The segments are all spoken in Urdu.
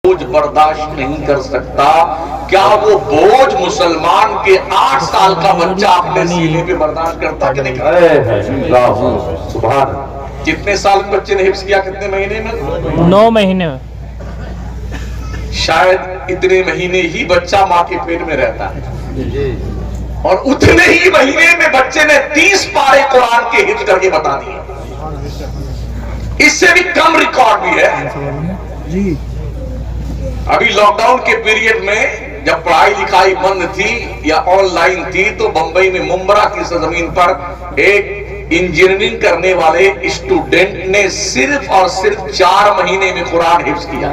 بوجھ برداشت نہیں کر سکتا، کیا وہ بوجھ مسلمان کے 8 سال کا بچہ اپنے سینے پہ برداشت کرتا کہ نہیں کرتا؟ سبحان کتنے سال میں بچے نے حفظ کیا؟ کتنے مہینے میں؟ 9 مہینے میں۔ شاید اتنے مہینے ہی بچہ ماں کے پیٹ میں رہتا ہے، اور اتنے ہی مہینے میں بچے نے 30 پارے قرآن کے حفظ کر کے بتا دیے۔ اس سے بھی کم ریکارڈ بھی ہے۔ ابھی لاک ڈاؤن کے پیریڈ میں جب پڑھائی لکھائی بند تھی یا آن لائن تھی، تو بمبئی میں ممبرا کی سرزمین پر ایک انجینئرنگ کرنے والے اسٹوڈنٹ نے صرف اور صرف 4 مہینے میں قرآن حفظ کیا۔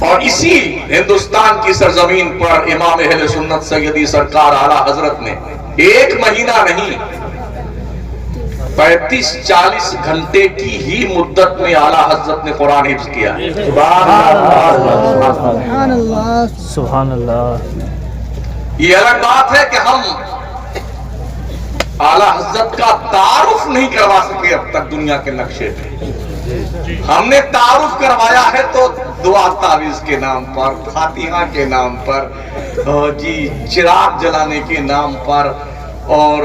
اور اسی ہندوستان کی سرزمین پر امام اہل سنت سیدی سرکار اعلیٰ حضرت نے 1 مہینہ نہیں 35-40 گھنٹے کی ہی مدت میں اعلیٰ حضرت نے قرآن حفظ کیا۔ سبحان اللہ۔ یہ الگ بات ہے کہ ہم اعلیٰ حضرت کا تعارف نہیں کروا سکے اب تک دنیا کے نقشے پہ۔ ہم نے تعارف کروایا ہے تو دعا تعویذ کے نام پر، فاتحہ کے نام پر، چراغ جلانے کے نام پر، اور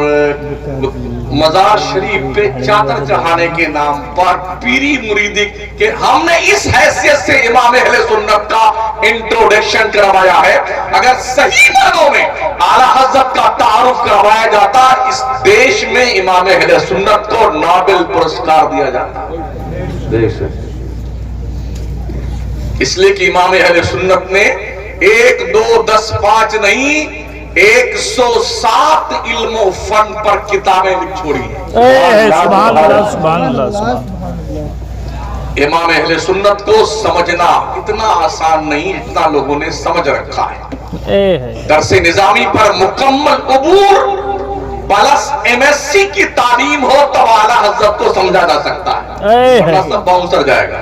مزار شریف پہ چادر چڑھانے کے نام پر، پیری مریدی کہ ہم نے اس حیثیت سے امام اہل سنت کا انٹروڈکشن کروایا ہے۔ اگر صحیح معنوں میں اعلیٰ حضرت کا تعارف کروایا جاتا، اس دیش میں امام اہل سنت کو نوبل پرسکار دیا جاتا۔ اس لیے کہ امام اہل سنت نے 1 2 10 5 نہیں 107 علم و فن پر کتابیں لکھ چھوڑی ہیں۔ سبحان اللہ سبحان اللہ۔ امام اہل سنت کو سمجھنا اتنا آسان نہیں جتنا لوگوں نے سمجھ رکھا ہے۔ درس نظامی پر مکمل عبور پلس MSc کی تعلیم ہو تو اعلیٰ حضرت کو سمجھا جا سکتا ہے، ورنہ سب باؤنسر جائے گا۔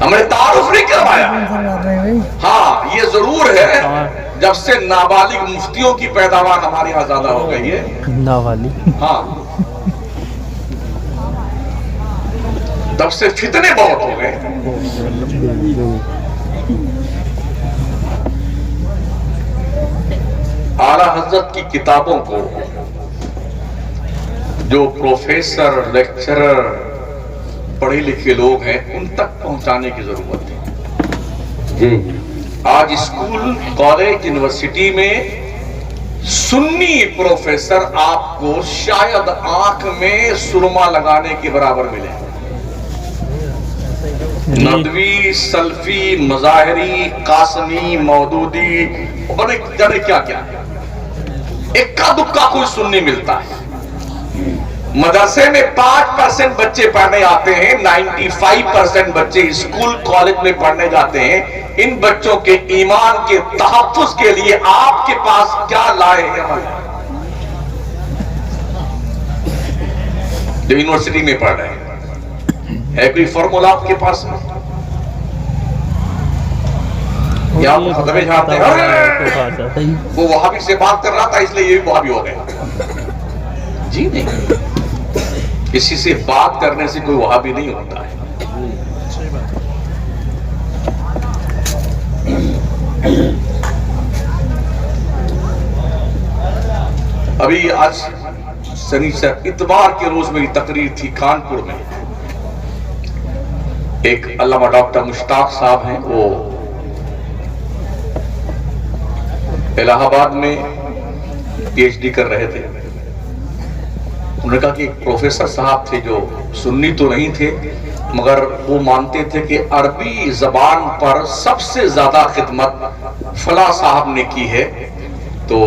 ہم نے تعارف نہیں کروایا۔ ہاں یہ ضرور ہے، جب سے نابالغ مفتیوں کی پیداوار ہمارے یہاں زیادہ ہو گئی ہے، ہاں تب سے فتنے بہت ہو گئے۔ اعلیٰ حضرت کی کتابوں کو جو پروفیسر لیکچرر پڑھے لکھے لوگ ہیں ان تک پہنچانے کی ضرورت ہے۔ آج اسکول، کالج، یونیورسٹی میں سنی پروفیسر آپ کو شاید آنکھ میں سرما لگانے کے برابر ملے۔ ندوی، سلفی، مظاہری، قاسمی، مودودی، جانے کیا کیا، اکا دکا کوئی سنی ملتا ہے۔ مدرسے میں 5% بچے پڑھنے آتے ہیں، 95% بچے اسکول کالج میں پڑھنے جاتے ہیں۔ ان بچوں کے ایمان کے تحفظ کے لیے آپ کے پاس کیا لائے ہیں؟ جو یونیورسٹی میں پڑھ رہے ہیں، ہے کوئی فارمولا آپ کے پاس؟ یا آپ ختمے جھاڑتے ہیں وہ وہابی سے بات کر رہا تھا اس لیے یہ بھی وہابی ہو گئے؟ جی نہیں، کسی سے بات کرنے سے کوئی وہابی نہیں ہوتا ہے۔ ابھی آج اتوار کے روز میری تقریر تھی کانپور میں۔ ایک علامہ ڈاکٹر مشتاق صاحب ہیں، وہ الہ آباد میں PhD کر رہے تھے۔ انہوں نے کہا کہ ایک پروفیسر صاحب تھے جو سنی تو نہیں تھے، مگر وہ مانتے تھے کہ عربی زبان پر سب سے زیادہ خدمت فلاں صاحب نے کی ہے۔ تو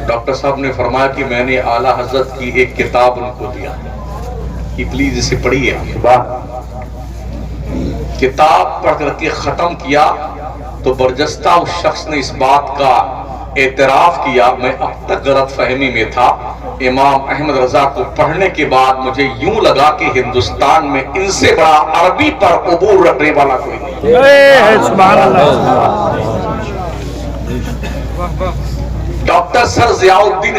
ڈاکٹر صاحب نے فرمایا کہ میں نے اعلیٰ حضرت کی ایک کتاب ان کو دیا کہ پلیز اسے پڑھیے۔ کتاب پڑھ کر کے ختم کیا تو برجستہ اس شخص نے اس بات کا اعتراف کیا، میں اب تک غلط فہمی میں تھا، امام احمد رضا کو پڑھنے کے بعد مجھے یوں لگا کہ ہندوستان میں ان سے بڑا عربی پر عبور رکھنے والا کوئی نہیں۔ سبحان اللہ۔ ڈاکٹر سر ضیاء الدین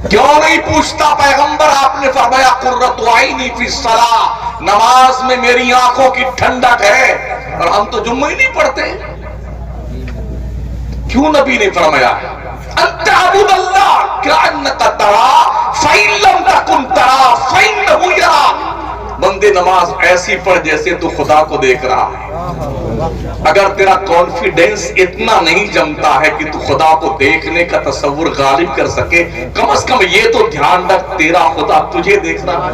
کیوں نہیں پوچھتا پیغمبر؟ آپ نے فرمایا قرۃ عینی فی الصلاۃ، نماز میں میری آنکھوں کی ٹھنڈک ہے، اور ہم تو جمعہ ہی نہیں پڑھتے۔ کیوں نبی نے فرمایا ان تعبد اللہ کأنک تراہ فإن لم تکن تراہ فإنہ یراک، بندے نماز ایسی پڑھ جیسے تو خدا کو دیکھ رہا ہے۔ اگر تیرا کانفیڈنس اتنا نہیں جمتا ہے کہ تو خدا کو دیکھنے کا تصور غالب کر سکے، کم از کم یہ تو دھیان رکھ تیرا خدا تجھے دیکھ رہا ہے۔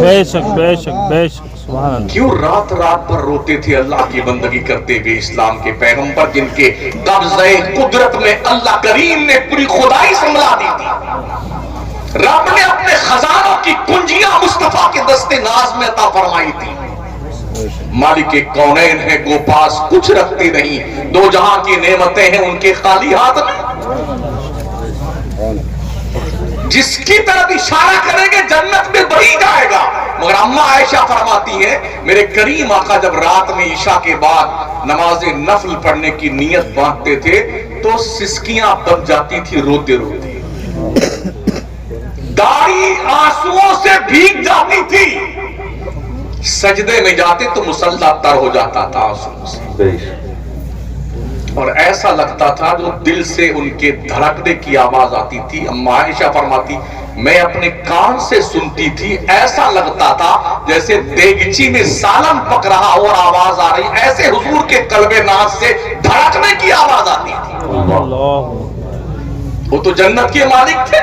بے شک بے شک بے شک، سبحان اللہ۔ کیوں رات رات پر روتے تھے اللہ کی بندگی کرتے ہوئے اسلام کے پیغمبر، جن کے قبضۂ قدرت میں اللہ کریم نے پوری خدائی سنبھلا دی تھی، رب نے اپنے خزانوں کی کنجیاں مصطفیٰ کے دستے ناز میں عطا فرمائی تھی۔ مالک کونین ہے گو پاس کچھ رکھتے نہیں، دو جہاں کی نعمتیں ہیں ان کے خالی ہاتھ میں، جس کی طرف اشارہ کریں گے جنت میں وہی جائے گا۔ مگر اماں عائشہ فرماتی ہے میرے کریم آقا جب رات میں عشاء کے بعد نماز نفل پڑھنے کی نیت باندھتے تھے تو سسکیاں بن جاتی تھی روتے روتے، داڑھی آنسوؤں سے بھیگ جاتی تھی، سجدے میں جاتے تو مصلی تر ہو جاتا تھا آنسوؤں سے، اور ایسا لگتا تھا جو دل سے ان کے دھڑکنے کی آواز آتی تھی۔ اماں عائشہ فرماتی میں اپنے کان سے سنتی تھی، ایسا لگتا تھا جیسے دیگچی میں سالن پک رہا اور آواز آ رہی، ایسے حضور کے قلب ناز سے دھڑکنے کی آواز آتی تھی۔ وہ تو جنت کے مالک تھے۔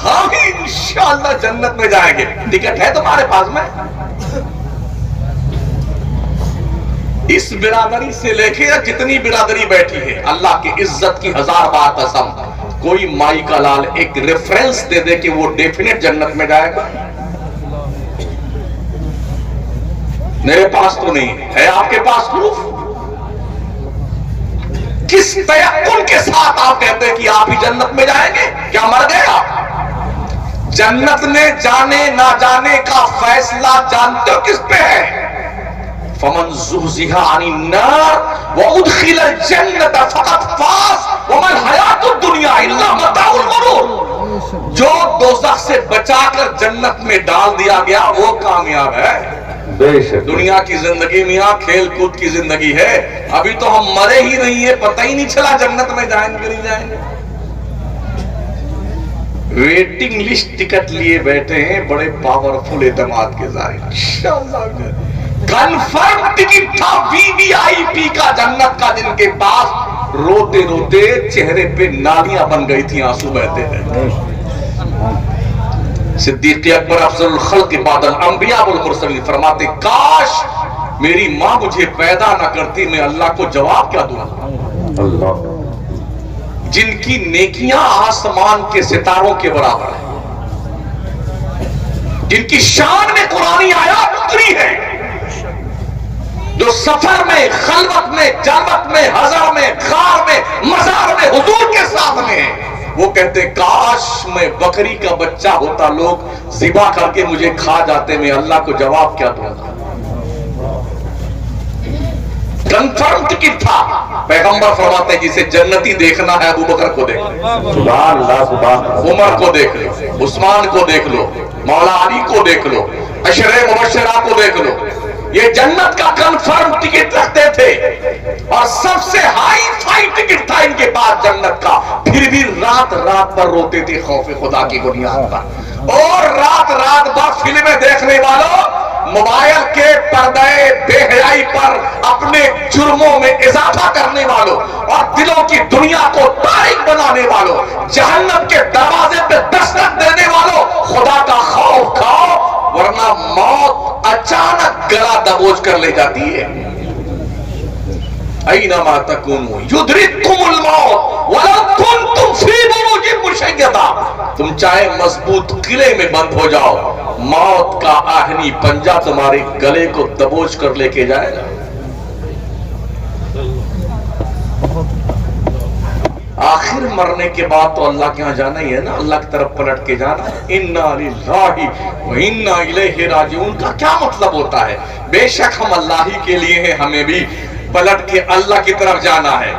ہم انشاءاللہ جنت میں جائیں گے، ٹکٹ ہے تمہارے پاس میں؟ اس برادری سے لے کے جتنی برادری بیٹھی ہے، اللہ کی عزت کی 1000 بار قسم، کوئی مائی کا لال ایک ریفرنس دے دے کہ وہ ڈیفینیٹ جنت میں جائے گا؟ میرے پاس تو نہیں ہے، آپ کے پاس پروف؟ کس تیقن کے ساتھ آپ کہتے ہیں کہ آپ ہی جنت میں جائیں گے؟ کیا مر گئے آپ؟ جنت میں جانے نہ جانے کا فیصلہ جانتے ہو کس پہ ہے؟ فمن زحزح عن النار وادخل الجنت فقد فاز وما الحیات الدنیا الا متاع الغرور، جو دوزخ سے بچا کر جنت میں ڈال دیا گیا وہ کامیاب ہے۔ دنیا کی زندگی میاں کھیل کود کی زندگی ہے، ابھی تو ہم مرے ہی نہیں ہیں، پتہ ہی نہیں چلا جنت میں جائیں گے نہیں جائیں گے۔ ویٹنگ لسٹ ٹکٹ لیے بیٹھے ہیں بڑے پاورفل اعتماد کے ظاہر، کنفرم ٹکٹ تھا وی وی آئی پی کا جنت کا، جن کے پاس روتے روتے چہرے پہ نالیاں بن گئی تھی، آنسو بہتے رہتے۔ صدیق اکبر افضل الخلق بعد الانبیاء والمرسلین فرماتے کاش میری ماں مجھے پیدا نہ کرتی، میں اللہ کو جواب کیا دوں؟ جن کی نیکیاں آسمان کے ستاروں کے برابر ہیں، جن کی شان میں قرآنی آیات اتری ہے، جو سفر میں، خلوت میں، جلوت میں، حضر میں، غار میں، مزار میں حضور کے ساتھ میں ہیں، وہ کہتے کاش میں بکری کا بچہ ہوتا، لوگ ذبح کر کے مجھے کھا جاتے، میں اللہ کو جواب کیا دوں گا؟ کنفرم ٹکٹ تھا۔ پیغمبر فرماتے ہیں جسے جنتی دیکھنا ہے ابو بکر کو دیکھ لو، عمر کو دیکھ لو، عثمان کو دیکھ لو، مولا علی کو دیکھ لو، عشرہ مبشرہ کو دیکھ لو، یہ جنت کا کنفرم ٹکٹ رکھتے تھے، اور سب سے ہائی فائی ٹکٹ تھا ان کے پاس جنت کا، پھر بھی رات رات پر روتے تھے خوف خدا کی بنیاد پر، اور رات رات پر فلمیں دیکھنے والوں، موبائل کے پردے بے حیائی پر اپنے جرموں میں اضافہ کرنے والوں، اور دلوں کی دنیا کو تاریک بنانے والوں، جہنم کے دروازے پہ دستک دینے والوں، خدا کا خوف کھاؤ ورنہ موت اچانک گلا دبوچ کر لے جاتی ہے۔ اینما تکونوا یدرککم الموت ولو کنتم فی بروج مشیدہ، تم چاہے مضبوط قلعے میں بند ہو جاؤ، موت کا آہنی پنجہ تمہارے گلے کو دبوچ کر لے کے جائے گا۔ آخر مرنے کے بعد تو اللہ کے ہاں جانا ہی ہے نا، اللہ کی طرف پلٹ کے جانا۔ انا للہ و انا الیہ راجعون کا کیا مطلب ہوتا ہے؟ بے شک ہم اللہ ہی کے لیے ہیں، ہمیں بھی پلٹ کے اللہ کی طرف جانا ہے،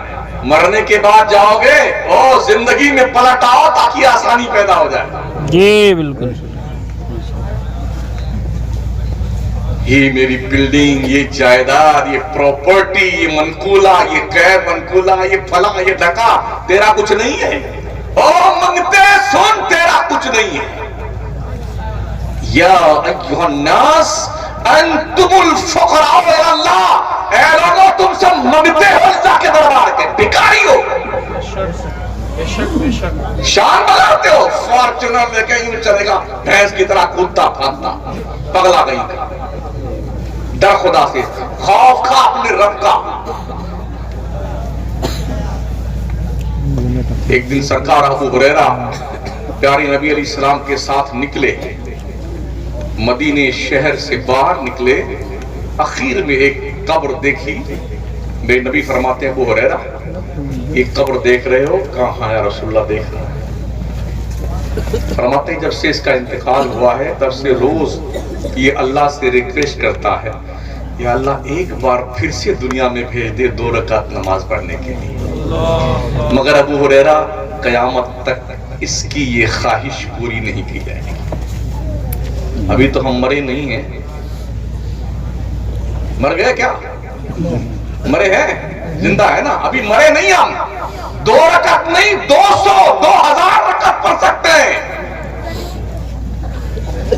مرنے کے بعد جاؤ گے اور زندگی میں پلٹ آؤ تاکہ آسانی پیدا ہو جائے. جی بالکل. یہ میری بلڈنگ، یہ جائیداد، یہ پراپرٹی، یہ منقولہ، یہ غیر منقولہ، یہ فلاں، یہ ڈھکا تیرا کچھ نہیں ہے. او منگتے سن، تیرا کچھ نہیں ہے. یا ایھا الناس انتم الفقراء الی اللہ، اے لوگوں تم سب منگتے ہو اللہ کے دربار کے، بھکاری ہو، شان بناتے ہو. فارچونر لے کے یوں چلے گا بھینس کی طرح کودتا پھاندتا، پگلا گئی کا. ڈر خدا سے، خوف کھا اپنے رب کا. ایک دن سرکار ابو ہریرہ پیارے نبی علیہ السلام کے ساتھ نکلے، مدینے شہر سے باہر نکلے. اخیر میں ایک قبر دیکھی. میرے نبی فرماتے ہیں ابو ہریرہ ایک قبر دیکھ رہے ہو؟ کہاں یا رسول اللہ دیکھ رہا ہے. فرماتے ہیں جب سے اس کا انتقال ہوا ہے تب سے روز یہ اللہ سے ریکویسٹ کرتا ہے یا اللہ ایک بار پھر سے دنیا میں بھیج دے 2 رکعت نماز پڑھنے کے لیے. مگر ابو ہریرہ قیامت تک اس کی یہ خواہش پوری نہیں کی جائے گی. ابھی تو ہم مرے نہیں ہیں. مر گئے کیا؟ مرے ہیں؟ زندہ ہے نا. ابھی مرے نہیں ہم. 2 رکعت نہیں 200 2000 رکعت پڑھ سکتے ہیں.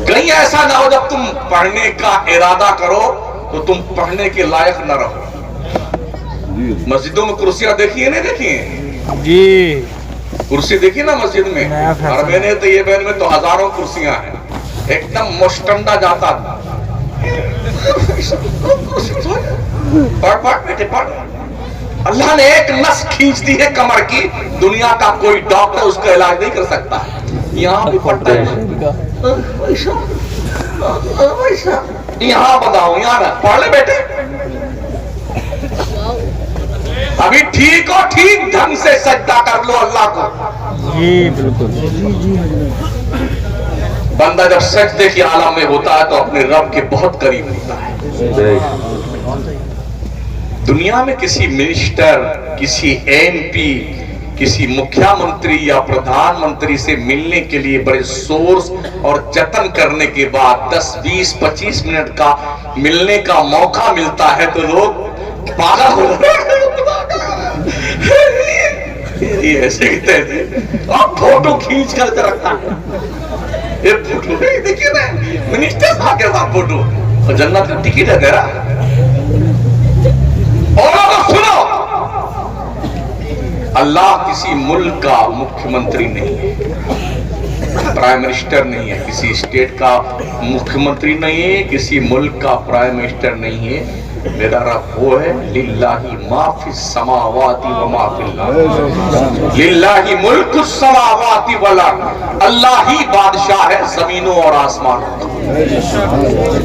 کہیں ایسا نہ ہو جب تم پڑھنے کا ارادہ کرو تو تم پڑھنے کے لائق نہ رہو. مسجدوں میں کرسیاں دیکھی ہیں نہیں دیکھی ہیں؟ جی کرسی دیکھی نا مسجد میں. اور میں نے طیبین میں تو ہزاروں کرسیاں ہیں. ایک دم مشٹنڈا جاتا تھا. پڑھ پڑھ بیٹے پڑھ. اللہ نے ایک نس کھینچ دی ہے کمر کی. دنیا کا کوئی ڈاکٹر اس کا علاج نہیں کر سکتا. یہاں بھی پڑھتا ہے. یہاں بتاؤ یہاں پڑھ لے بیٹے. ابھی ٹھیک ہو ٹھیک ڈھنگ سے سجدہ کر لو اللہ کو. جی بالکل. بندہ جب سجدے کی عالم میں ہوتا ہے تو اپنے رب کے بہت قریب ہوتا ہے. دنیا میں کسی منسٹر، کسی ایم پی، کسی مکھیا منتری یا پردھان منتری سے ملنے کے لیے بڑے سورس اور جتن کرنے کے بعد 10 20 25 منٹ کا ملنے کا موقع ملتا ہے تو لوگ پاگل ہو یہ ایسے کہتے ہیں اور فوٹو کھینچ کر رکھتا ہے. یہ فوٹو دیکھیے نا منسٹر صاحب کے ساتھ فوٹو. اور جنت کا ٹکٹ ہے تیرا. اور سنو اللہ کسی ملک کا مکھی منتری نہیں ہے، پرائم منسٹر نہیں ہے، کسی اسٹیٹ کا مکھی منتری نہیں ہے، کسی ملک کا پرائم منسٹر نہیں ہے. میرا رب وہ ہے للہ ما فی السماوات و ما فی الارض. للہ ملک السماوات والارض. اللہ ہی بادشاہ ہے زمینوں اور آسمانوں کا.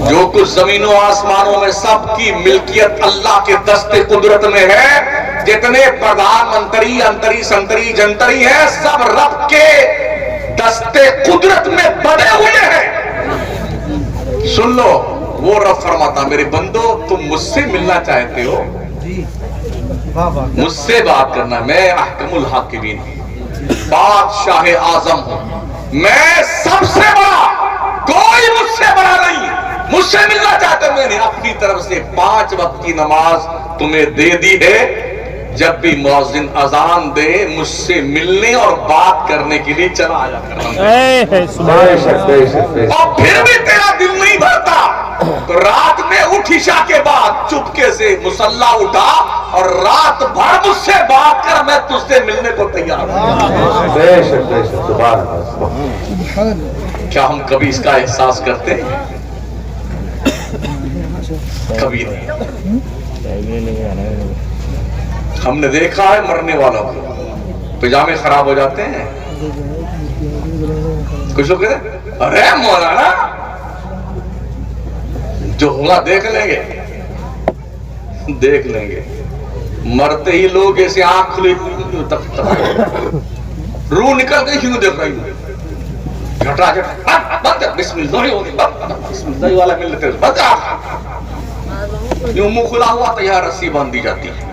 جو کچھ زمینوں اور آسمانوں میں سب کی ملکیت اللہ کے دست قدرت میں ہے. جتنے پردھان منتری انتری سنتری جنتری ہیں سب رب کے دست قدرت میں بڑے ہوئے ہیں. سن لو وہ رب فرماتا میرے بندو تم مجھ سے ملنا چاہتے ہو مجھ سے بات کرنا. میں احکم الحاکمین بادشاہ اعظم ہوں. میں سب سے بڑا، کوئی مجھ سے بڑا نہیں. مجھ سے ملنا چاہتے میں نے اپنی طرف سے 5 وقت کی نماز تمہیں دے دی ہے. جب بھی مؤذن اذان دے مجھ سے ملنے اور بات کرنے کے لیے چلا آیا کرنا. اور پھر بھی تیرا دل نہیں بھرتا تو رات میں اٹھ عشاء کے بعد چپکے سے مصلی اٹھا اور رات بھر مجھ سے بات کر. میں تجھ سے ملنے کو تیار ہوں. کیا ہم کبھی اس کا احساس کرتے ہیں؟ کبھی نہیں. ہم نے دیکھا ہے مرنے والوں کو پجامے خراب ہو جاتے ہیں. کچھ لوگ کہتے ہیں ارے مولانا جو ہوگا دیکھ لیں گے. دیکھ لیں گے. مرتے ہی لوگ ایسے آنکھ کھلی روح نکل گئی کیوں دیکھ رہی ہوں. جھٹا جھٹا بسم اللہ والا مل لیتے یوں منہ کھلا ہوا تو یہاں رسی باندھ دی جاتی ہے.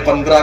15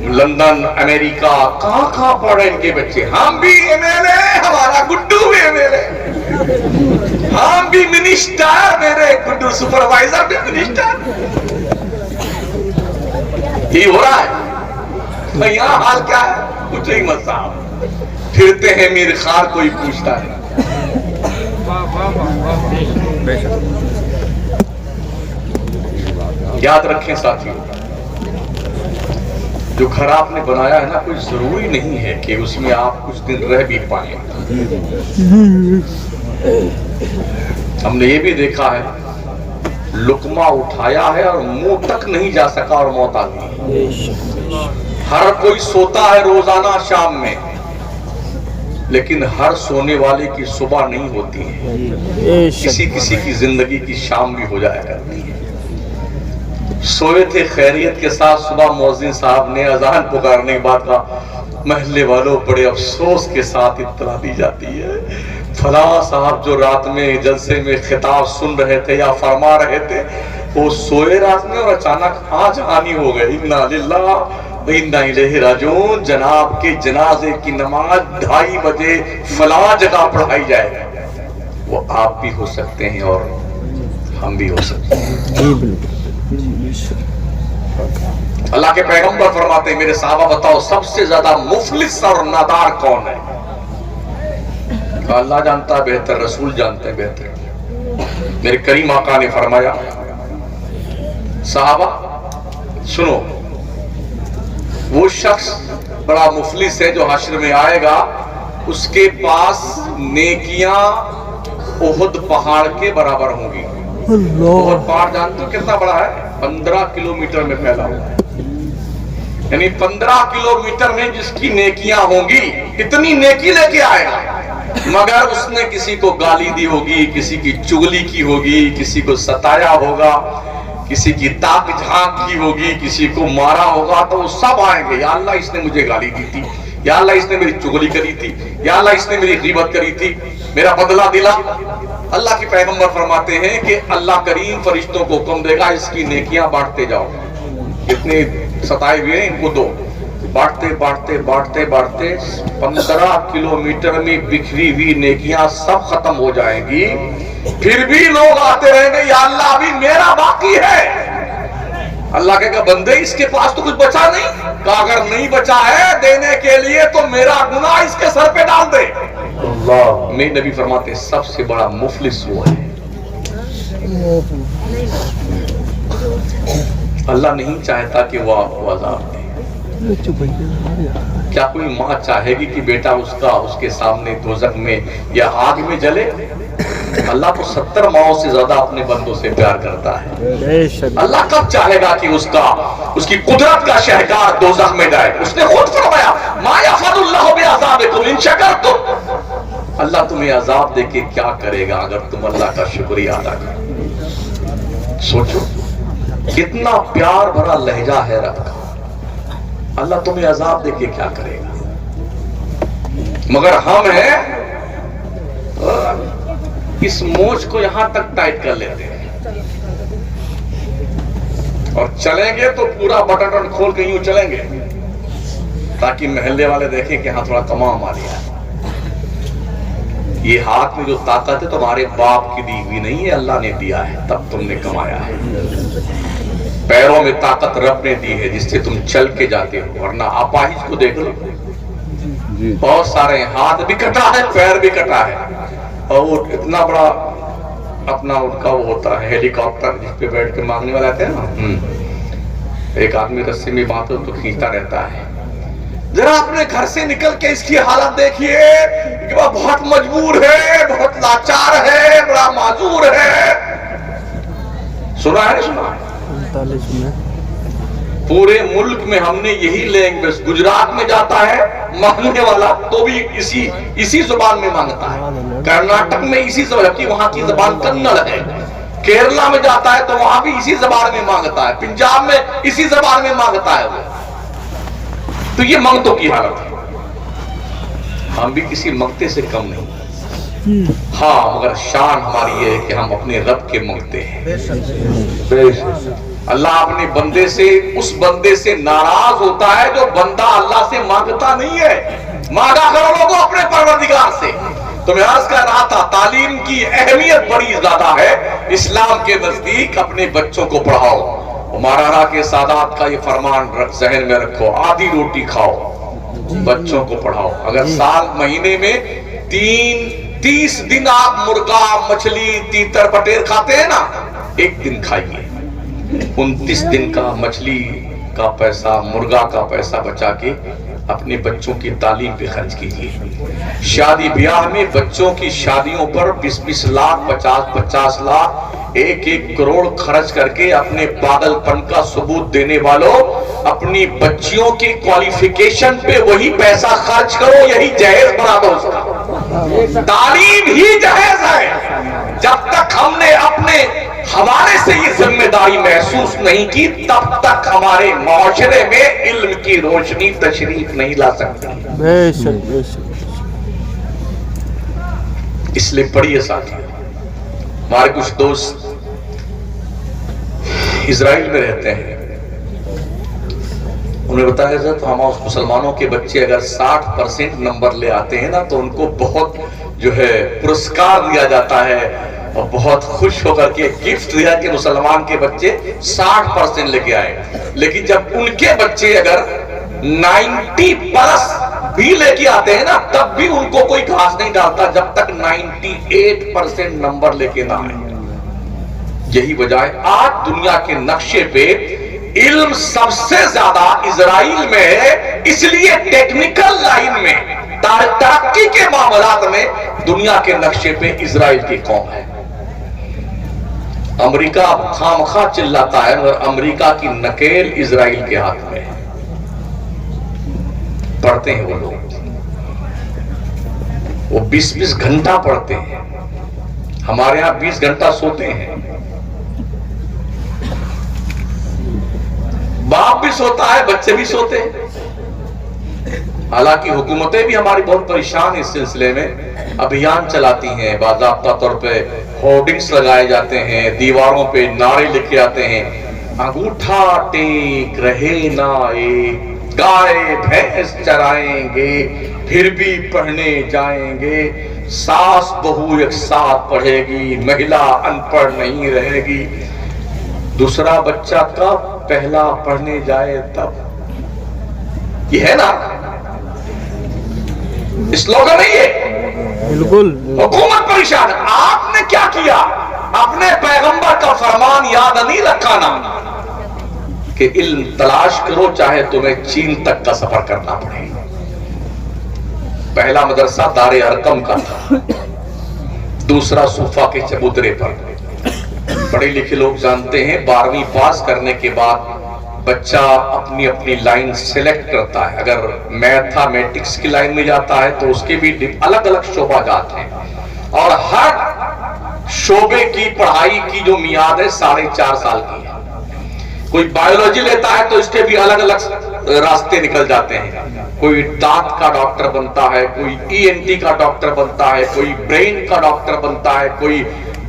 لندن امریکہ کہاں کہاں پڑھ رہے ان کے بچے. ہم بھی MLA, ہمارا گڈو بھی MLA, ہم بھی منسٹر, میرے گڈو سپروائزر بھی منسٹر. یہ ہو رہا ہے. یہاں حال کیا ہے؟ کچھ نہیں مت صاحب, پھرتے ہیں میر خار, کوئی پوچھتا ہے. یاد رکھیں ساتھیوں, جو گھر آپ نے بنایا ہے نا, کوئی ضروری نہیں ہے کہ اس میں آپ کچھ دن رہ بھی پائیں. ہم نے یہ بھی دیکھا ہے, لقمہ اٹھایا ہے اور منہ تک نہیں جا سکا اور موت آ گئی. ہر کوئی سوتا ہے روزانہ شام میں, لیکن ہر سونے والے کی صبح نہیں ہوتی ہے. کسی کسی کی زندگی کی شام بھی ہو جایا کرتی ہے. سوئے تھے خیریت کے ساتھ, صبح مؤذن صاحب نے اذان پکارنے کے بعد کہا, محلے والوں بڑے افسوس کے ساتھ اطلاع دی جاتی ہے, فلاں صاحب جو رات میں جلسے میں خطاب سن رہے تھے یا فرما رہے تھے, وہ سوئے رات میں اور اچانک آج آنی ہو گئی. انا للہ و انا الیہ راجعون. جناب کے جنازے کی نماز 2:30 بجے فلاں جگہ پڑھائی جائے گی. وہ آپ بھی ہو سکتے ہیں اور ہم بھی ہو سکتے ہیں. اللہ کے پیغمبر فرماتے ہیں, میرے صحابہ بتاؤ سب سے زیادہ مفلس اور نادار کون ہے؟ اللہ جانتا ہے بہتر, رسول جانتے ہیں بہتر. میرے کریم آقا نے فرمایا, صحابہ سنو, وہ شخص بڑا مفلس ہے جو حشر میں آئے گا, اس کے پاس نیکیاں احد پہاڑ کے برابر ہوں گی. احد پہاڑ جانتے ہو کتنا بڑا ہے؟ 15 کلومیٹر میں پھیلا ہوا ہے. یعنی 15 کلومیٹر میں جس کی نیکیاں ہوں گی, اتنی نیکی لے کے آئے گا, مگر اس نے کسی کو گالی دی ہوگی, کسی کی چغلی کی ہوگی, کسی کو ستایا ہوگا, کسی کی تاک جھانک کی ہوگی, کسی کو مارا ہوگا, تو وہ سب آئیں گے, یا اللہ اس نے مجھے گالی دی تھی, یا اللہ اس نے میری چغلی کری تھی, یا اللہ اس نے میری غیبت کری تھی, میرا بدلہ دلا. اللہ کے پیغمبر فرماتے ہیں کہ اللہ کریم فرشتوں کو حکم دے گا, اس کی نیکیاں بانٹتے جاؤ, اتنے ستائے ہوئے ہیں ان کو دو. بانٹتے بانٹتے بانٹتے بانٹتے 15 کلومیٹر میں بکھری ہوئی نیکیاں سب ختم ہو جائیں گی. پھر بھی لوگ آتے رہیں گے, یا اللہ ابھی میرا باقی ہے. اللہ کہے گا, بندے اس کے پاس تو کچھ بچا نہیں. کہا اگر نہیں بچا ہے دینے کے لیے تو میرا گناہ اس کے سر پہ ڈال دے. اللہ, میرے نبی فرماتے سب سے بڑا مفلس وہ ہے. اللہ نہیں چاہتا کہ وہ آپ کو عذاب دے. کیا کوئی ماں چاہے گی کہ بیٹا اس کے سامنے دوزخ میں یا آگ میں جلے؟ اللہ تو 70 ماؤں سے زیادہ اپنے بندوں سے پیار کرتا ہے. اللہ کب چاہے گا کہ اس کی قدرت کا شہکار دوزخ میں جائے؟ اس نے خود فرمایا, ما یفعل اللہ بعذابکم ان شکرتم. اللہ تمہیں عذاب دے کے کیا کرے گا اگر تم اللہ کا شکریہ ادا کرو. سوچو کتنا پیار بھرا لہجہ ہے رب کا. اللہ تمہیں عذاب دے کے کیا کرے گا؟ مگر ہم ہیں اس موچ کو یہاں تک ٹائٹ کر لیتے ہیں, اور چلیں گے تو پورا بٹن کھول کے یوں چلیں گے تاکہ محلے والے دیکھیں کہ ہاں تھوڑا کما مار لیا. یہ ہاتھ میں جو طاقت ہے تمہارے باپ کی دی ہوئی نہیں ہے, اللہ نے دیا ہے, تب تم نے کمایا ہے. پیروں میں طاقت رب نے دی ہے جس سے تم چل کے جاتے ہو, ورنہ اپاہج کو دیکھ لو, بہت سارے ہاتھ بھی کٹا ہے, پیر بھی کٹا ہے, اور وہ اتنا بڑا اپنا ان کا وہ ہوتا ہے ہیلی کاپٹر جس پہ بیٹھ کے مانگنے والے آتے ہیں نا, ایک آدمی رسی میں باندھ تو کھینچتا رہتا ہے. ذرا اپنے گھر سے نکل کے اس کی حالت دیکھیے کہ وہ بہت مجبور ہے, بہت لاچار ہے, بڑا معذور ہے. سنا ہے نہیں سنا ہے؟ پورے ملک میں ہم نے یہی لینگویج, گجرات میں جاتا ہے مانگنے والا تو بھی اسی زبان میں مانگتا ہے, کرناٹک میں اسی زبان, جبکہ وہاں کی زبان کنڑ ہے, کیرلا میں جاتا ہے تو وہاں بھی اسی زبان میں مانگتا ہے, پنجاب میں اسی زبان میں مانگتا ہے وہ. تو یہ منگتوں کی حالت ہے. ہم بھی کسی منگتے سے کم نہیں, ہاں مگر شان ہماری یہ ہے کہ ہم اپنے رب کے منگتے ہیں. اللہ اپنے بندے سے اس بندے سے ناراض ہوتا ہے جو بندہ اللہ سے مانگتا نہیں ہے. مانگا کرو لوگوں اپنے پروردگار سے. تو میں عرض کر رہا تھا تعلیم کی اہمیت بڑی زیادہ ہے. اسلام کے نزدیک اپنے بچوں کو پڑھاؤ. مولانا کے سادات کا یہ فرمان ذہن میں رکھو, آدھی روٹی کھاؤ, بچوں کو پڑھاؤ. اگر سال مہینے میں 30 دن آپ مرغا مچھلی تیتر پٹیر کھاتے ہیں نا, ایک دن کھائیے. 29 دن کا مچھلی کا پیسہ, مرغا کا پیسہ بچا کے اپنے بچوں کی تعلیم پہ خرچ کیجیے. شادی بیاہ میں بچوں کی شادیوں پر 20 لاکھ 50 لاکھ 1 کروڑ خرچ کر کے اپنے پاگل پن کا ثبوت دینے والوں اپنی بچیوں کی کوالیفیکیشن پہ وہی پیسہ خرچ کرو, یہی جہیز بنا دو اس کا. تعلیم ہی جہیز ہے. جب تک ہم نے اپنے ہمارے سے یہ ذمہ داری محسوس نہیں کی تب تک ہمارے معاشرے میں علم کی روشنی تشریف نہیں لا سکتی. بے شک بے شک. اس لیے پڑھیے ساتھی. ہمارے کچھ دوست اسرائیل میں رہتے ہیں, انہیں بتایا حضرت ہم مسلمانوں کے بچے اگر 60% نمبر لے آتے ہیں نا تو ان کو بہت جو ہے پرسکار دیا جاتا ہے اور بہت خوش ہو کر کے گفٹ دیا کہ مسلمان کے بچے 60% لے کے آئے. لیکن جب ان کے بچے اگر 90+ بھی لے کے آتے ہیں نا تب بھی ان کو کوئی گھاس نہیں ڈالتا جب تک 98% نمبر لے کے نہ آئے. یہی وجہ ہے آج دنیا کے نقشے پہ علم سب سے زیادہ اسرائیل میں ہے. اس لیے ٹیکنیکل لائن میں ترقی کے معاملات میں دنیا کے نقشے پہ اسرائیل کی قوم ہے. امریکہ خامخواہ چلاتا ہے مگر امریکہ کی نکیل اسرائیل کے ہاتھ میں ہے. پڑھتے ہیں وہ لوگ, وہ 20 گھنٹہ پڑھتے ہیں. ہمارے ہاں 20 گھنٹہ سوتے ہیں. باپ بھی سوتا ہے, بچے بھی سوتے ہیں. حالانکہ حکومتیں بھی ہماری بہت پریشان اس سلسلے میں ابھیان چلاتی ہیں. باضابطہ طور پہ ہورڈنگز لگائے جاتے ہیں, دیواروں پہ نعرے لکھے آتے ہیں, انگوٹھا ٹیک رہے نہ ایک, گائے بھینس چرائیں گے پھر بھی پڑھنے جائیں گے, ساس بہو ایک ساتھ پڑھے گی, مہیلا ان پڑھ نہیں رہے گی. دوسرا بچہ کب پہلا پڑھنے جائے تب. یہ ہے نا سلوگن نہیں ہے. بالکل حکومت پریشان. آپ نے کیا کیا؟ اپنے پیغمبر کا فرمان یاد نہیں رکھا نا کہ علم تلاش کرو چاہے تمہیں چین تک کا سفر کرنا پڑے. پہلا مدرسہ دار ارقم کا تھا, دوسرا صوفہ کے چبوترے پر. پڑھے لکھے لوگ جانتے ہیں 12ویں پاس کرنے کے بعد بچہ اپنی اپنی لائن سیلیکٹ کرتا ہے. اگر میتھمیٹکس کی لائن میں جاتا ہے تو اس کے بھی الگ الگ شعبہ جات ہیں اور ہر شعبے کی پڑھائی کی جو میعاد ہے 4.5 سال کی ہے. کوئی بایولوجی لیتا ہے تو اس کے بھی الگ الگ راستے نکل جاتے ہیں. کوئی دانت کا ڈاکٹر بنتا ہے, کوئی ENT کا ڈاکٹر بنتا ہے, کوئی برین کا ڈاکٹر بنتا ہے, کوئی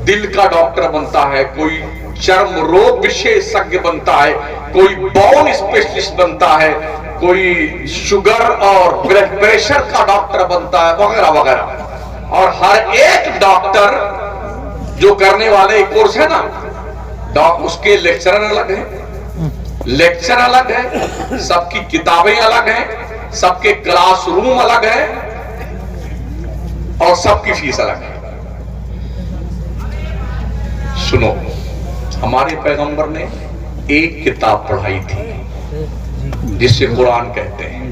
دل کا ڈاکٹر بنتا ہے, کوئی چرم روگ وشیشج بنتا ہے, کوئی باؤن اسپیشلسٹ بنتا ہے, کوئی شوگر اور بلڈ پریشر کا ڈاکٹر بنتا ہے, وغیرہ وغیرہ. اور ہر ایک ڈاکٹر جو کرنے والے کورس ہے نا اس کے لیکچرر الگ ہیں, لیکچر الگ ہے, سب کی کتابیں الگ ہیں, سب کے کلاس روم الگ ہیں اور سب کی فیس الگ ہے. سنو, ہمارے پیغمبر نے ایک کتاب پڑھائی تھی جس سے قرآن کہتے ہیں.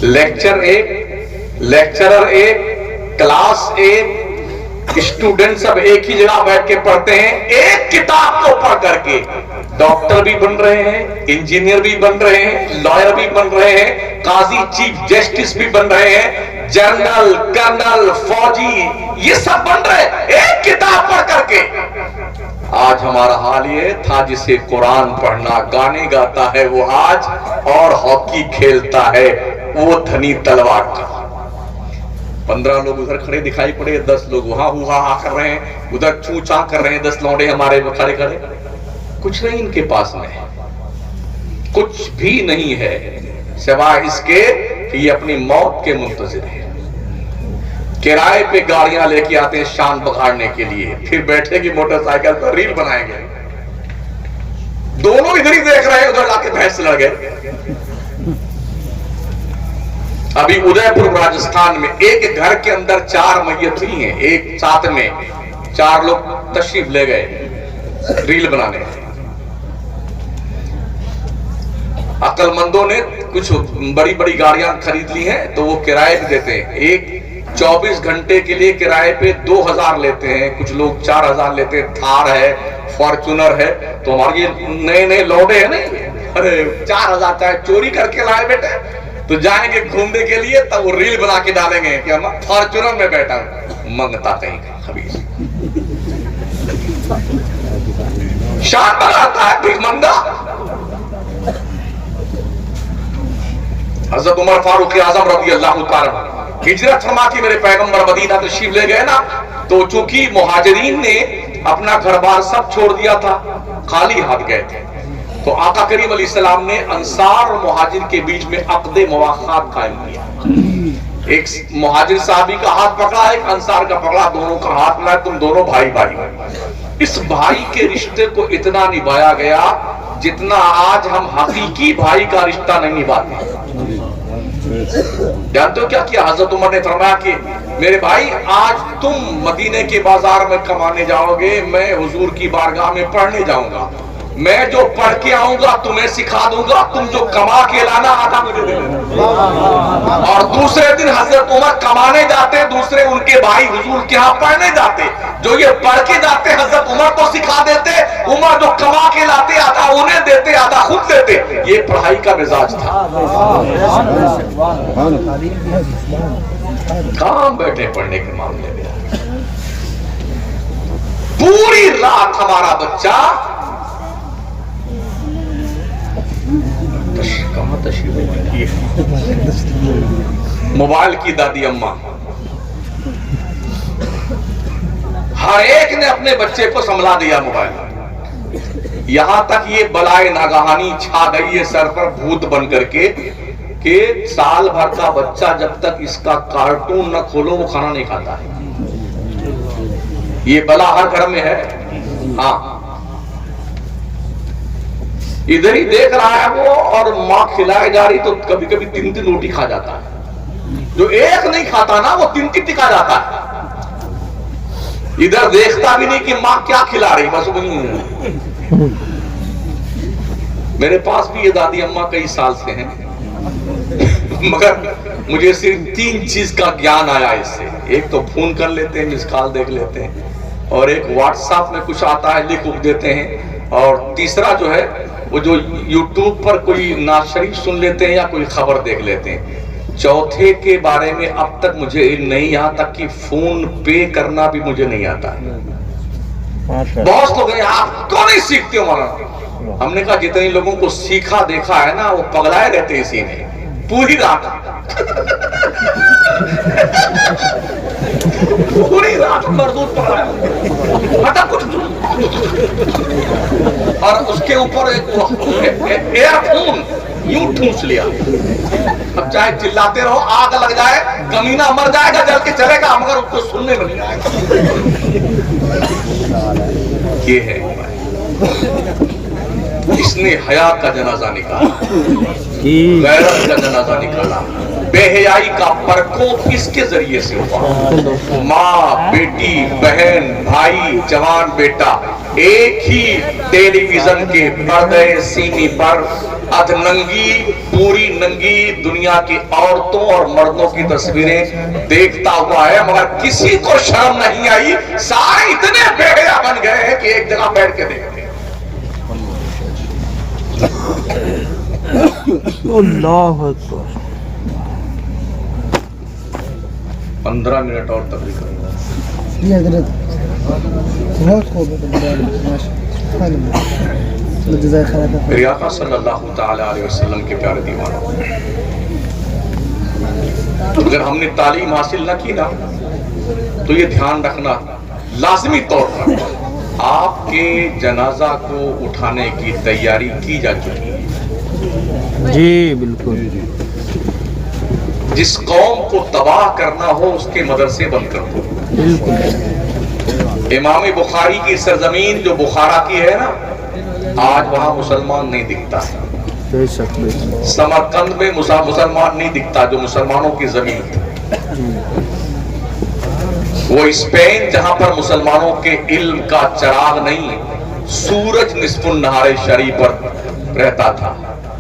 لیکچر ایک, لیکچرر ایک, کلاس ایک, اسٹوڈنٹ سب ایک ہی جگہ بیٹھ کے پڑھتے ہیں. ایک کتاب کو پڑھ کر کے ڈاکٹر بھی بن رہے ہیں, انجینئر بھی بن رہے ہیں, لائر بھی بن رہے ہیں, قاضی چیف جسٹس بھی بن رہے ہیں, جنرل کرنل فوجی یہ سب بن رہے ہیں ایک کتاب پڑھ کر کے. آج ہمارا حال یہ تھا جسے قرآن پڑھنا, گانے گاتا ہے وہ آج اور ہاکی کھیلتا ہے وہ دھنی تلوار کا. 15 لوگ ادھر کھڑے دکھائی پڑے, 10 لوگ وہاں ہوا کر رہے ہیں, ادھر چوں چاں کر رہے ہیں, 10 لونڈے ہمارے کھڑے کھڑے. کچھ نہیں ان کے پاس میں ہے، کچھ بھی نہیں ہے سوائے اس کے کہ یہ اپنی موت کے منتظر ہے. کرائے پہ گاڑیاں لے کے آتے ہیں شان بگاڑنے کے لیے، پھر بیٹھے گی موٹر سائیکل پر ریل بنائیں گے. دونوں ادھر ہی دیکھ رہے ہیں، ادھر لا کے بھینس لڑ گئے. ابھی ادے پور راجستھان میں ایک گھر کے اندر 4 میت ہوئی ہیں، ایک ساتھ میں 4 لوگ تشریف لے گئے ریل بنانے. عقل مندوں نے کچھ بڑی بڑی گاڑیاں خرید لی ہیں تو وہ کرائے پہ دیتے ہیں. ایک 24 گھنٹے کے لیے کرائے پہ 2000 لیتے ہیں، کچھ لوگ 4000 لیتے ہیں. تھار ہے، فارچونر ہے. تو ہمارے یہ نئے نئے لوڈے ہیں نا، ارے 4000 چاہے چوری کر کے لائے بیٹے تو جائیں گے گھومنے کے لیے، تب وہ ریل بنا کے ڈالیں گے کہ ہم فارچونر میں بیٹھا ہوں. منگتا کہیں کا خبیث شان بناتا ہے بھیک منگا. حضرت عمر فاروق اعظم رضی اللہ تعالیٰ ہجرت فرما کے میرے پیغمبر مدینہ تشریف لے گئے نا، تو چونکہ مہاجرین نے اپنا گھر بار سب چھوڑ دیا تھا، خالی ہاتھ گئے تھے، تو آقا کریم علیہ السلام نے انصار اور مہاجر کے بیچ میں عقد مواخات قائم کیا. ایک مہاجر صحابی کا ہاتھ پکڑا، ایک انصار کا پکڑا، دونوں کا ہاتھ ملا، تم دونوں بھائی بھائی. اس بھائی کے رشتے کو اتنا نبھایا گیا جتنا آج ہم حقیقی بھائی کا رشتہ نہیں نبھاتے. جانتے ہو کیا کیا حضرت عمر نے فرمایا کہ میرے بھائی آج تم مدینے کے بازار میں کمانے جاؤ گے، میں حضور کی بارگاہ میں پڑھنے جاؤں گا. میں جو پڑھ کے آؤں گا تمہیں سکھا دوں گا، تم جو کما کے لانا آدھا مجھے دے دینا. اور دوسرے دن حضرت عمر کمانے جاتے، دوسرے ان کے بھائی حضور کے ہاں پڑھنے جاتے. جو یہ پڑھ کے جاتے حضرت عمر کو سکھا دیتے، عمر جو کما کے لاتے آدھا انہیں دیتے آدھا خود دیتے. یہ پڑھائی کا مزاج تھا. کہاں بیٹھے پڑھنے کے معاملے میں؟ پوری رات ہمارا بچہ موبائل کی دادی اماں ہر ایک نے اپنے بچے کو سنبھلا دیا موبائل. یہاں تک یہ بلائے ناگہانی چھا گئی ہے سر پر بھوت بن کر کے کہ سال بھر کا بچہ جب تک اس کا کارٹون نہ کھولو وہ کھانا نہیں کھاتا ہے. یہ بلا ہر گھر میں ہے. ہاں ادھر ہی دیکھ رہا ہے وہ، اور ماں کھلائے جا رہی تو کبھی کبھی 3 روٹی کھا جاتا ہے. جو ایک نہیں کھاتا نا وہ 3 کھا جاتا ہے. ادھر دیکھتا بھی نہیں کہ ماں کیا کھلا رہی، بس وہی. میرے پاس بھی یہ دادی اماں کئی سال سے ہیں، مگر مجھے صرف 3 چیز کا گیان آیا اس سے. ایک تو فون کر لیتے ہیں، مس کال دیکھ لیتے ہیں، اور ایک واٹس ایپ میں کچھ آتا ہے لکھ دیتے ہیں، اور تیسرا جو ہے وہ جو یوٹیوب پر کوئی نعت شریف سن لیتے ہیں یا کوئی خبر دیکھ لیتے ہیں. چوتھے کے بارے میں اب تک مجھے علم نہیں، یہاں تک کہ فون پے کرنا بھی مجھے نہیں آتا ہے. بہت لوگ ہیں آپ کو نہیں سیکھتے ہو مولانا. ہم نے کہا جتنے لوگوں کو سیکھا دیکھا ہے نا وہ پگلائے رہتے اسی میں پوری رات. پوری رات مردود پڑا ہے کچھ، اور اس کے اوپر ایئر فون یوں ٹھونس لیا. اب چاہے چلاتے رہو، آگ لگ جائے، کمینہ مر جائے گا، جل کے چلے گا، مگر اس کو سننے میں نہیں آئے گا. یہ ہے اس نے حیا کا جنازہ نکالا، غیرت کا جنازہ نکالا. بے حیائی کا پرکوپ اس کے ذریعے سے ہوا. ماں، بیٹی، بہن، بھائی، جوان بیٹا ایک ہی ٹیلی ویژن کے پردے سیمی پر ادھ ننگی، پوری ننگی دنیا کی عورتوں اور مردوں کی تصویریں دیکھتا ہوا ہے، مگر کسی کو شرم نہیں آئی. سارے اتنے بے حیا بن گئے ہیں کہ ایک جگہ بیٹھ کے دیکھتے ہیں. اللہ اکبر. 15 منٹ اور تقریر کروں گا. یہ حضرت بہت خوب ہے. میرے آقا صلی اللہ تعالی علیہ وسلم کے پیارے دیوانوں، اگر ہم نے تعلیم حاصل نہ کی نا تو یہ دھیان رکھنا لازمی طور پر آپ کے جنازہ کو اٹھانے کی تیاری کی جا چکی ہے. جی بالکل. جس قوم کو تباہ کرنا ہو اس کے مدرسے بند کر دو. بالکل. امام بخاری کی سرزمین جو بخارا کی ہے نا، آج وہاں مسلمان نہیں دکھتا. بے شک بے شک. سمرقند میں مسلمان نہیں دکھتا جو مسلمانوں کی زمین تھی. وہ اسپین جہاں پر مسلمانوں کے علم کا چراغ نہیں، سورج نصف النہار شریف پر رہتا تھا،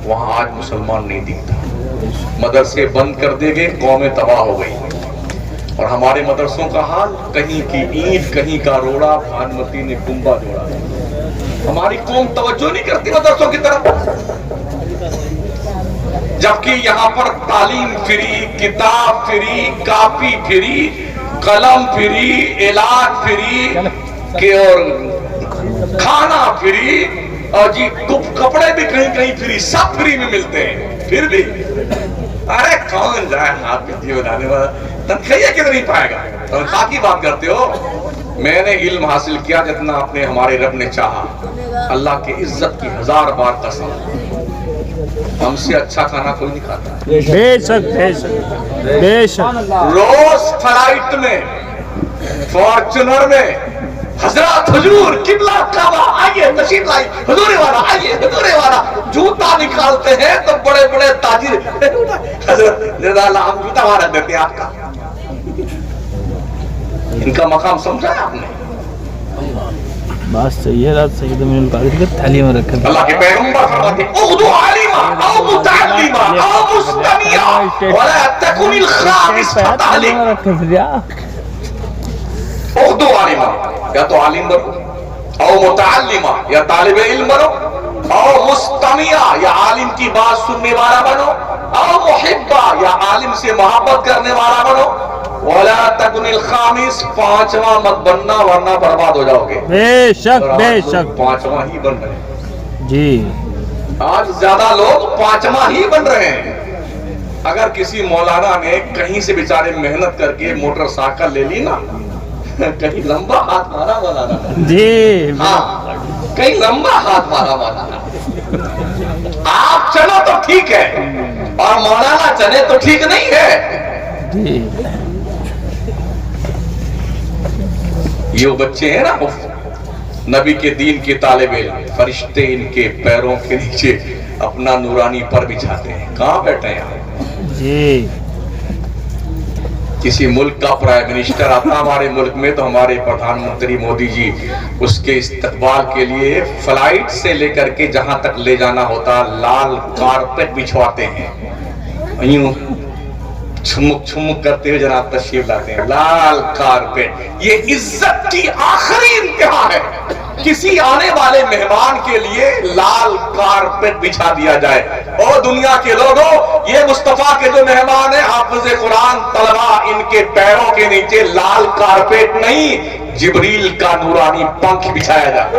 وہاں آج مسلمان نہیں دکھتا. مدرسے بند کر دے گئے، قومیں تباہ ہو گئی. اور ہمارے مدرسوں کا حال، کہیں کی اینٹ کہیں کا روڑا، بھانمتی نے کنبا جوڑا. ہماری قوم توجہ نہیں کرتی مدرسوں کی طرف، جبکہ یہاں پر تعلیم فری، کتاب فری، کاپی فری، قلم فری، علاج فری اور کھانا فری، اور جی کپڑے بھی کہیں کہیں فری، سب فری میں ملتے ہیں. پھر بھی ارے کون جائے حافظ جی بنانے والا، تنخواہ کدھر نہیں پائے گا. تنخواہ کی بات کرتے ہو. میں نے علم حاصل کیا جتنا اپنے ہمارے رب نے چاہا. اللہ کی عزت کی 1000 بار قسم، ہم سے اچھا کھانا کوئی نہیں کھاتا. بے شک بے شک بے شک. روز فلائٹ میں، فارچونر میں، حضرات حضور قبلہ کعبہ آئیے تشریف لائی، حضور والا آئیے، حضور والا جوتا نکالتے ہیں تو بڑے بڑے تاجر حضرت رضا اللہ ہم جوتا وہاں رکھ دیتے ہیں آپ کا. ان کا مقام سمجھا ہے آپ نے؟ بات صحیح ہے. رات سید من القادری کے تعلیم رکھا. اللہ کے پیغمبر فرماتے ہیں اغدو عالما او متعلما او مستمعا ولا تکن الخامس فتعلم. اغدو عالما، یا تو عالم بنو، او متعلما یا طالب علم بنو، او مستمعا یا عالم کی بات سننے والا بنو، او محبا یا عالم سے محبت کرنے والا بنو، ولا تکن الخامس پانچواں مت بننا ورنہ برباد ہو جاؤ گے. بے شک بے شک. پانچواں ہی بن رہے ہیں جی. آج زیادہ لوگ پانچواں ہی بن رہے ہیں. اگر کسی مولانا نے کہیں سے بیچارے محنت کر کے موٹر سائیکل لے لی نا، کہیں لمبا ہاتھ مارا مولانا جی. ہاں کہیں لمبا ہاتھ مارا مولانا. آپ چلو تو ٹھیک ہے، اور مولانا چلے تو ٹھیک نہیں ہے. جی. یہ وہ بچے ہیں نا نبی کے دین کے طالب علم، فرشتے ان کے پیروں کے نیچے اپنا نورانی پر بچھاتے ہیں. کہاں بیٹھے ہیں آپ؟ جی. کسی ملک کا پرائم منسٹر آتا ہمارے ملک میں تو ہمارے پردھان منتری مودی جی اس کے استقبال کے لیے فلائٹ سے لے کر کے جہاں تک لے جانا ہوتا لال کارپیٹ بچھواتے ہیں. یوں چھمک چھمک کرتے ہوئے جناب تشریف لاتے ہیں. لال کارپیٹ، یہ عزت کی آخری انتہا ہے. کسی آنے والے مہمان کے لیے لال کارپیٹ بچھا دیا جائے. اور دنیا کے لوگوں، یہ مصطفیٰ کے جو مہمان ہیں حافظ قرآن طلبہ، ان کے پیروں کے نیچے لال کارپیٹ نہیں، جبریل کا نورانی پنکھ بچھایا جائے.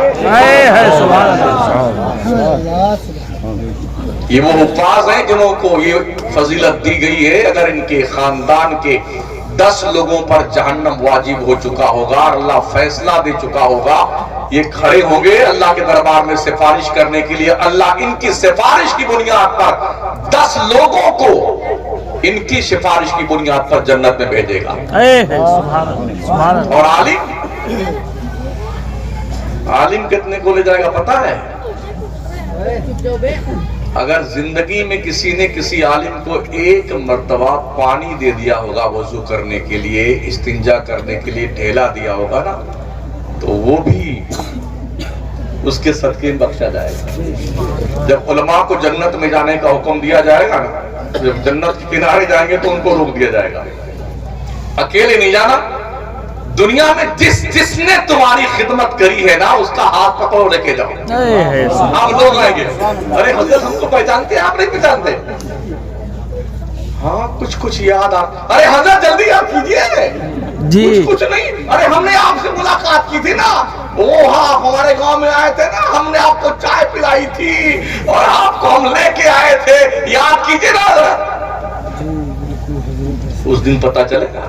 یہ وہ حفاظ ہیں جنہوں کو یہ فضیلت دی گئی ہے. اگر ان کے خاندان کے 10 لوگوں پر جہنم واجب ہو چکا ہوگا، اللہ فیصلہ دے چکا ہوگا، یہ کھڑے ہوں گے اللہ کے دربار میں سفارش کرنے کے لیے. اللہ ان کی سفارش کی بنیاد پر 10 لوگوں کو ان کی سفارش کی بنیاد پر جنت میں بھیجے گا. اور عالم کتنے کو لے جائے گا پتا ہے؟ اگر زندگی میں کسی نے کسی عالم کو 1 مرتبہ پانی دے دیا ہوگا وضو کرنے کے لیے، استنجا کرنے کے لیے ڈھیلا دیا ہوگا نا، تو وہ بھی اس کے صدقے میں بخشا جائے گا. جب علماء کو جنت میں جانے کا حکم دیا جائے گا نا، جب جنت کے کنارے جائیں گے تو ان کو روک دیا جائے گا. اکیلے نہیں جانا. دنیا میں جس نے تمہاری خدمت کری ہے نا، اس کا ہاتھ پکڑو لے کے جاؤ. آپ لوگ آئیں گے، ارے حضرت ہم کو پہچانتے ہیں، آپ نہیں پہچانتے؟ ہاں کچھ یاد آپ، ارے حضرت جلدی آپ کیجئے. جی. کچھ نہیں، ارے ہم نے آپ سے ملاقات کی تھی نا، وہ ہاں ہمارے گاؤں میں آئے تھے نا، ہم نے آپ کو چائے پلائی تھی اور آپ کو ہم لے کے آئے تھے، یاد کیجئے نا حضرت. اس دن پتا چلے گا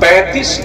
35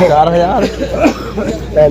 4000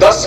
10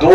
2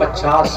50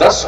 10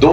2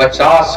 50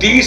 30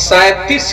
37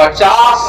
50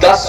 10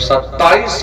27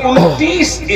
29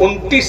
29